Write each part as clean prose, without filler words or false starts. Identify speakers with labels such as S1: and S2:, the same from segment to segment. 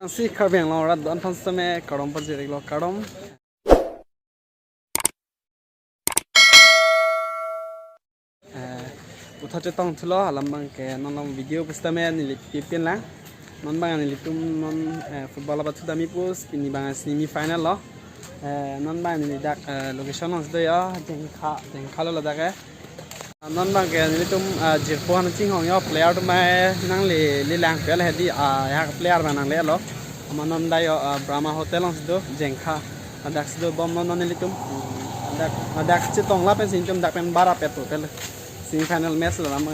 S1: Si karbeng lo rat don pansame karom pajeri lo karom utha chetong thlo alambang ke non video pustame ni pipin la non bang ni tum non football ba thudami pus pini bang semifinal lo non bang ni dak location ons do ya jengkha lo dak non bang ke ni tum jirpon ching hong yo player to mai nang le lang pe la di ya player ba nang le lo manon da yo brahma hotel ons do jengkha dak do bom non ni tum dak chetong la pen sin tum dak pen bara pe to pe semifinal match lo lama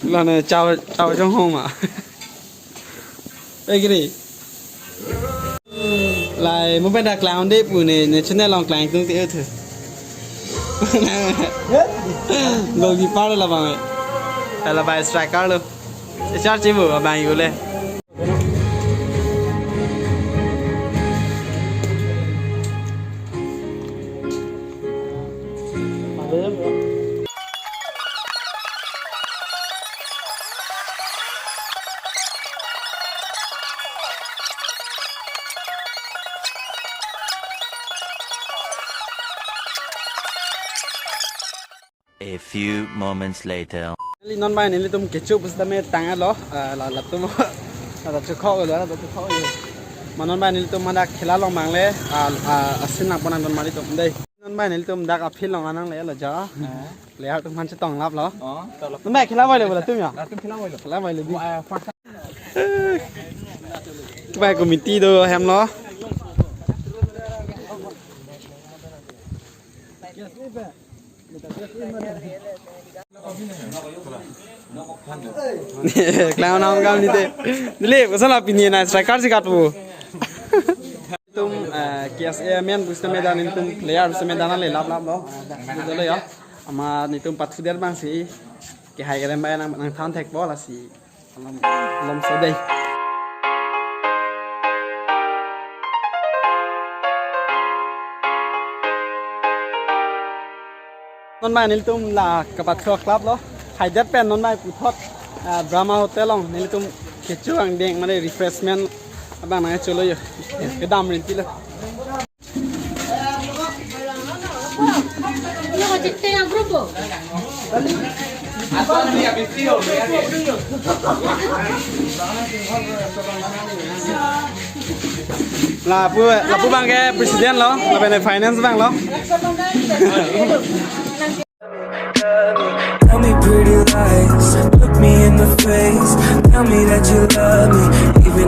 S1: là chào trong hông à đây cái gì lại muốn bên đặc làm đấy buổi này trên đây lòng làng tương tự thử rồi đi bao là bằng hay là bài striker luôn chắc chỉ vừa bài yêu lên
S2: A few moments later.
S1: Non bay này tum kechup basta me tang lo la tum la chu kho lo la chu kho yo mà non bay này tum mana khela long mang le asin nak bonan don mari tum dei non bay này tum dak aphil long anang le la ja le ha tum han che tong lap lo non bay khela vai le bola tum ya khela vai le di bay committee do hem lo Clown nào cam đi thế, đi có sao là pin này striker gì cắt bu, tum KSA men bus medan ini tum player bus medan le lap lo, betul ya, ama ni tum 4 fuder bang si, ke hai keren bay nang thang thek bola si, lom sedai. Non bay nil tum là kapat club lo hai dat pen non bay puthot drama hotel long nil tum kechuang deng mane refreshment abang na cholo yo ke dam rin tilo
S3: Yo chiste ang grupo.
S1: là pu bang ke president lo là bên finance bang lo
S4: Tell me pretty lies, look me in the face. Tell me that you love me, even